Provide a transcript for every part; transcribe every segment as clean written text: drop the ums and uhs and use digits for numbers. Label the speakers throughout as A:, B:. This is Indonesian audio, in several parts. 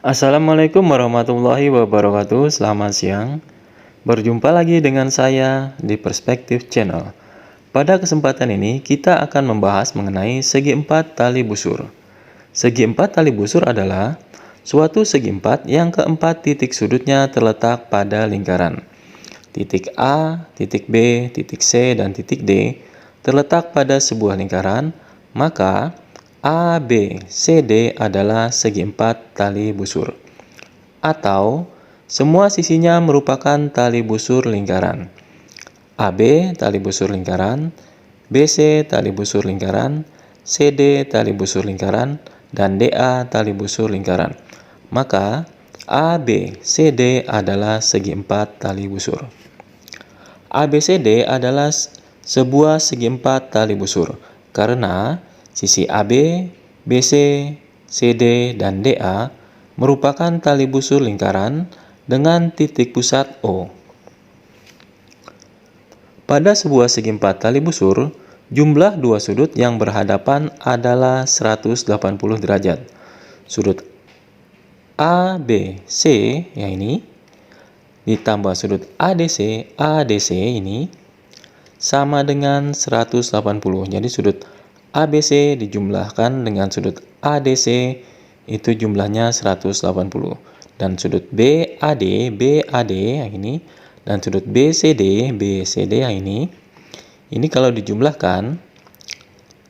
A: Assalamualaikum warahmatullahi wabarakatuh. Selamat siang. Berjumpa lagi dengan saya di Perspektif Channel. Pada kesempatan ini kita akan membahas mengenai segi empat tali busur. Segi empat tali busur adalah suatu segi empat yang keempat titik sudutnya terletak pada lingkaran. Titik A, titik B, titik C, dan titik D terletak pada sebuah lingkaran, maka A, B, C, D adalah segi empat tali busur. Atau semua sisinya merupakan tali busur lingkaran. AB tali busur lingkaran, BC tali busur lingkaran, CD tali busur lingkaran, dan DA tali busur lingkaran. Maka ABCD adalah segi empat tali busur. ABCD adalah sebuah segi empat tali busur karena sisi AB, BC, CD, dan DA merupakan tali busur lingkaran dengan titik pusat O. Pada sebuah segi empat tali busur, jumlah dua sudut yang berhadapan adalah 180 derajat. Sudut ABC yang ini ditambah sudut ADC ini sama dengan 180. Jadi sudut ABC dijumlahkan dengan sudut ADC itu jumlahnya 180. Dan sudut BAD yang ini dan sudut BCD yang ini kalau dijumlahkan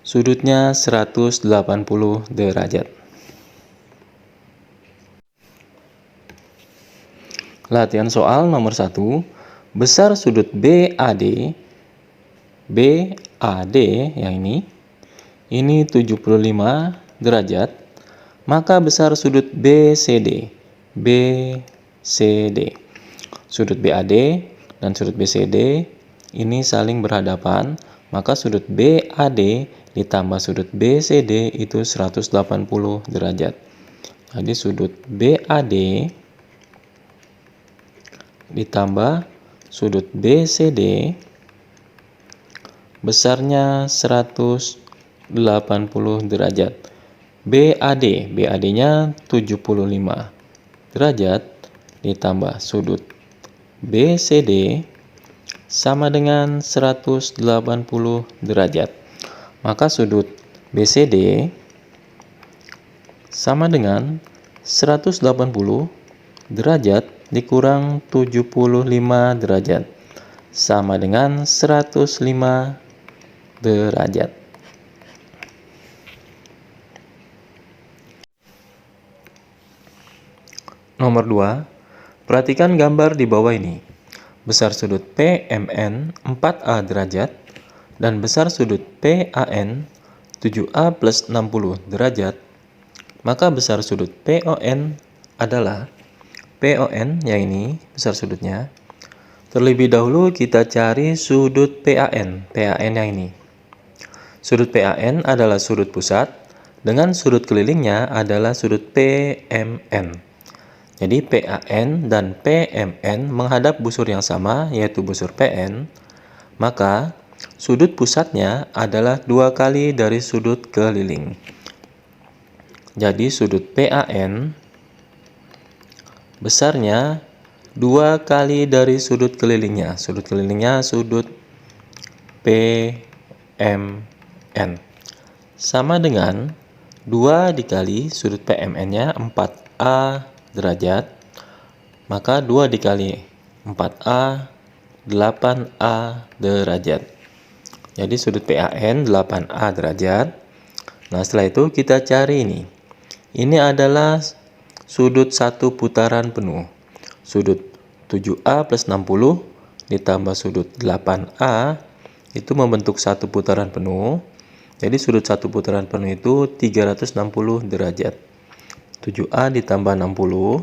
A: sudutnya 180 derajat. Latihan soal nomor 1. Besar sudut BAD yang ini 75 derajat, maka besar sudut BCD. Sudut BAD dan sudut BCD ini saling berhadapan, maka sudut BAD ditambah sudut BCD itu 180 derajat. Jadi sudut BAD ditambah sudut BCD besarnya 180 derajat. BAD-nya 75 derajat ditambah sudut BCD sama dengan 180 derajat. Maka sudut BCD sama dengan 180 derajat dikurang 75 derajat sama dengan 105 derajat. Nomor 2, perhatikan gambar di bawah ini. Besar sudut PMN 4A derajat dan besar sudut PAN 7A plus 60 derajat. Maka besar sudut PON adalah PON yang ini besar sudutnya. Terlebih dahulu kita cari sudut PAN yang ini. Sudut PAN adalah sudut pusat dengan sudut kelilingnya adalah sudut PMN. Jadi PAN dan PMN menghadap busur yang sama yaitu busur PN, maka sudut pusatnya adalah 2 kali dari sudut keliling. Jadi sudut PAN besarnya 2 kali dari sudut kelilingnya. Sudut kelilingnya sudut PMN. Sama dengan 2 dikali sudut PMN-nya 4A derajat. Maka 2 dikali 4A 8A derajat. Jadi sudut PAN 8A derajat. Nah, setelah itu kita cari ini. Ini adalah sudut satu putaran penuh. Sudut 7A plus 60 ditambah sudut 8A itu membentuk satu putaran penuh. Jadi sudut satu putaran penuh itu 360 derajat. 7A ditambah 60.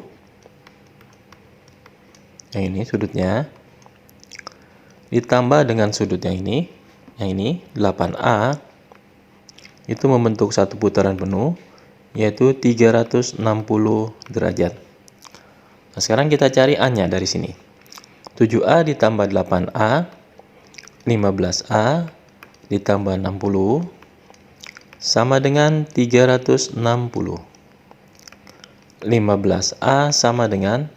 A: Yang ini sudutnya. Ditambah dengan sudut yang ini 8A. Itu membentuk satu putaran penuh, yaitu 360 derajat. Nah, sekarang kita cari A-nya dari sini. 7A ditambah 8A, 15A ditambah 60, sama dengan 360. 15A sama dengan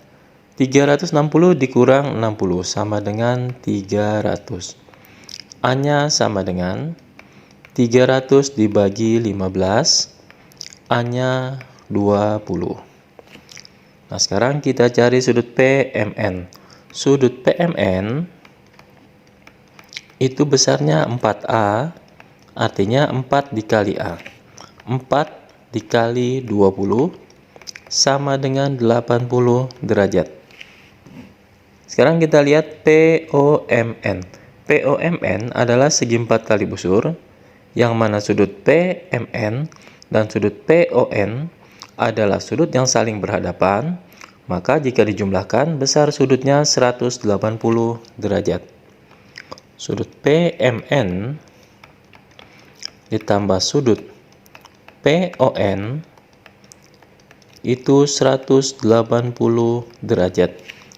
A: 360 dikurang 60 sama dengan 300. A-nya sama dengan 300 dibagi 15, A-nya 20. Nah, sekarang kita cari sudut PMN. Sudut PMN itu besarnya 4A, artinya 4 dikali A. 4 dikali 20 sama dengan 80 derajat. Sekarang kita lihat POMN. POMN adalah segi 4 kali busur, yang mana sudut PMN dan sudut PON adalah sudut yang saling berhadapan, maka jika dijumlahkan besar sudutnya 180 derajat. Sudut PMN ditambah sudut PON itu 180 derajat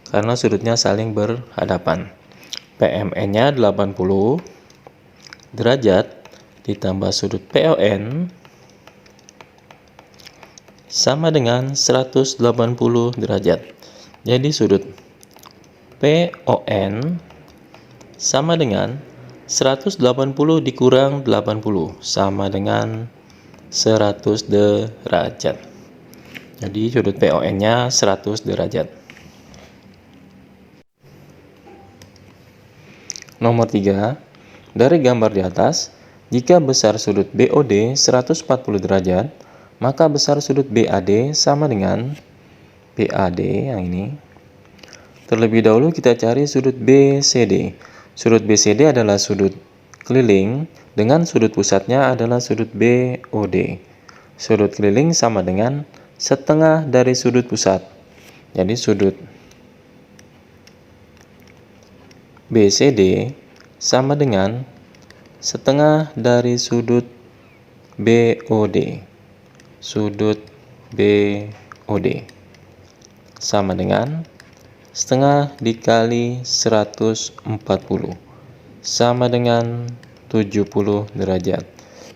A: karena sudutnya saling berhadapan. PMN-nya 80 derajat ditambah sudut PON sama dengan 180 derajat. Jadi sudut PON sama dengan 180 dikurang 80 sama dengan 100 derajat. Jadi sudut PON-nya 100 derajat. Nomor 3, dari gambar di atas, jika besar sudut BOD 140 derajat, maka besar sudut BAD sama dengan BAD yang ini. Terlebih dahulu kita cari sudut BCD. Sudut BCD adalah sudut keliling dengan sudut pusatnya adalah sudut BOD. Sudut keliling sama dengan setengah dari sudut pusat. Jadi sudut BCD sama dengan setengah dari sudut BOD. Sudut BOD sama dengan setengah dikali 140 sama dengan 70 derajat.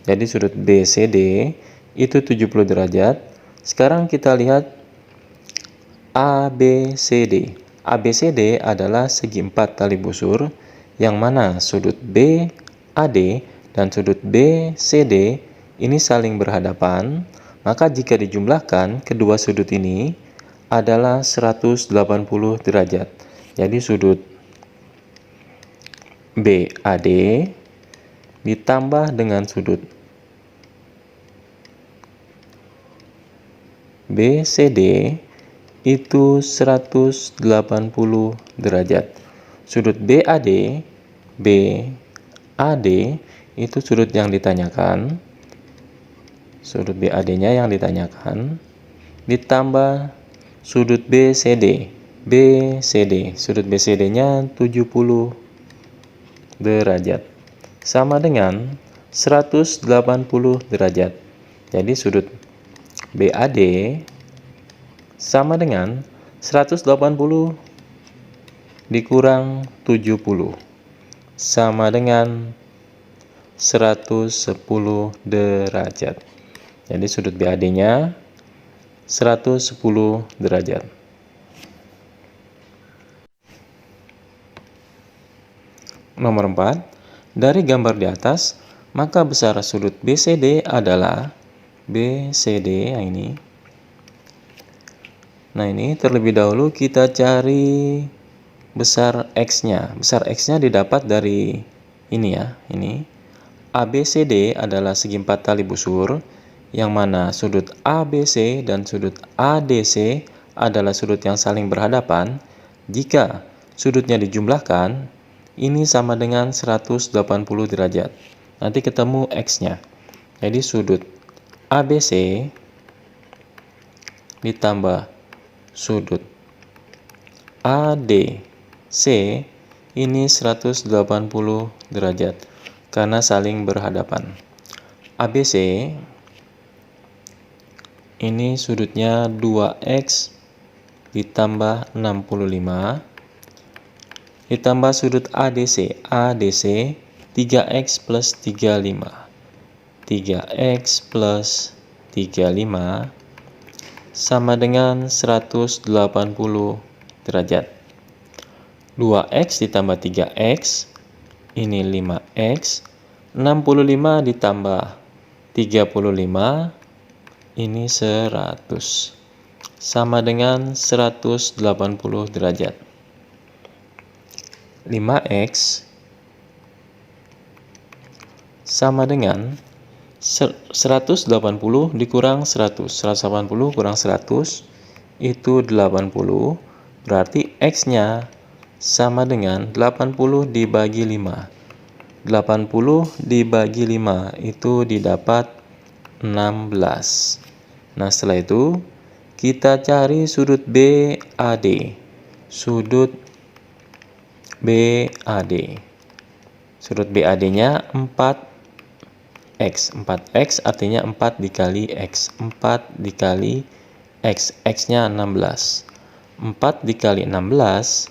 A: Jadi sudut BCD itu 70 derajat. Sekarang kita lihat ABCD. ABCD adalah segi 4 tali busur, yang mana sudut BAD dan sudut BCD ini saling berhadapan, maka jika dijumlahkan kedua sudut ini adalah 180 derajat. Jadi sudut BAD ditambah dengan sudut BCD itu 180 derajat. Sudut BAD itu sudut yang ditanyakan. Sudut BAD-nya yang ditanyakan ditambah sudut BCD. Sudut BCD-nya 70 derajat sama dengan 180 derajat. Jadi sudut BAD sama dengan 180 dikurang 70 sama dengan 110 derajat. Jadi sudut BAD-nya 110 derajat. Nomor 4, dari gambar di atas, maka besar sudut BCD adalah BCD yang ini. Nah, ini terlebih dahulu kita cari besar X-nya. Besar X-nya didapat dari ini ya, ini. ABCD adalah segi 4 tali busur, yang mana sudut ABC dan sudut ADC adalah sudut yang saling berhadapan. Jika sudutnya dijumlahkan, ini sama dengan 180 derajat. Nanti ketemu X-nya. Jadi sudut ABC ditambah sudut ADC ini 180 derajat karena saling berhadapan. ABC ini sudutnya 2X ditambah 65 ditambah sudut ADC 3X plus 35 3X plus 35 sama dengan 180 derajat. 2x ditambah 3x, ini 5x. 65 ditambah 35, ini 100. Sama dengan 180 derajat. 5x sama dengan 180 dikurang 100. 180 kurang 100 itu 80. Berarti x-nya sama dengan 80 dibagi 5. 80 dibagi 5 itu didapat 16. Nah, setelah itu kita cari sudut BAD. Sudut BAD. Sudut BAD-nya 4x. 4x artinya 4 dikali x. 4 dikali x. X-nya 16. 4 dikali 16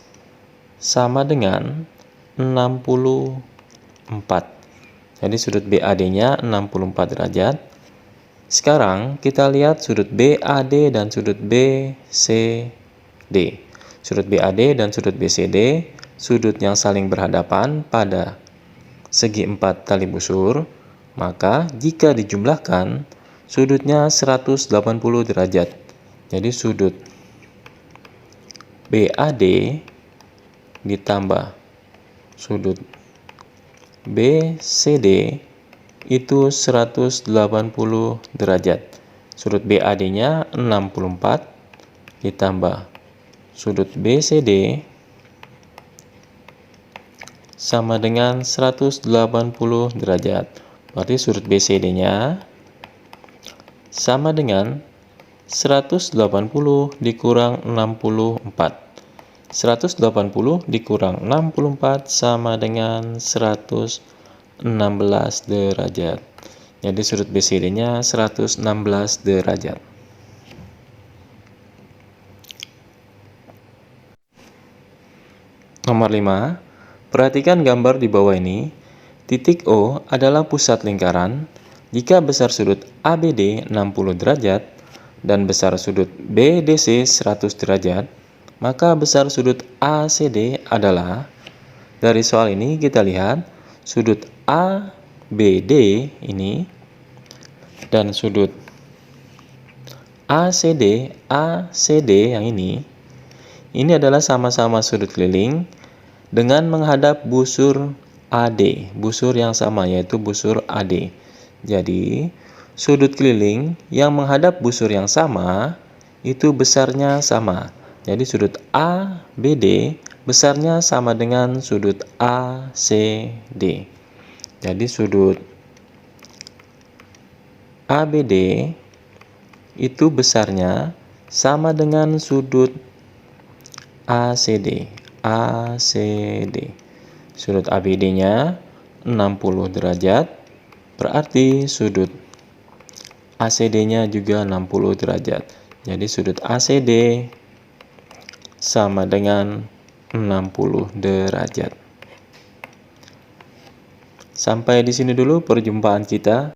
A: sama dengan 64. Jadi sudut BAD-nya 64 derajat. Sekarang kita lihat sudut BAD dan sudut BCD. Sudut BAD dan sudut BCD, sudut yang saling berhadapan pada segi 4 tali busur, maka jika dijumlahkan, sudutnya 180 derajat. Jadi sudut BAD ditambah sudut BCD itu 180 derajat. Sudut BAD-nya 64 ditambah sudut BCD sama dengan 180 derajat. Berarti sudut BCD-nya sama dengan 180 dikurang 64. 180 dikurang 64 sama dengan 116 derajat. Jadi sudut BCD-nya 116 derajat. Nomor 5. Perhatikan gambar di bawah ini. Titik O adalah pusat lingkaran. Jika besar sudut ABD 60 derajat dan besar sudut BDC 100 derajat, maka besar sudut ACD adalah, dari soal ini kita lihat sudut ABD ini dan sudut ACD yang ini adalah sama-sama sudut keliling dengan menghadap busur AD, busur yang sama yaitu busur AD. Jadi, sudut keliling yang menghadap busur yang sama itu besarnya sama. Jadi sudut ABD besarnya sama dengan sudut ACD. Jadi sudut ABD itu besarnya sama dengan sudut ACD. Sudut ABD-nya 60 derajat, berarti sudut ACD-nya juga 60 derajat. Jadi sudut ACD sama dengan 60 derajat. Sampai di sini dulu perjumpaan kita.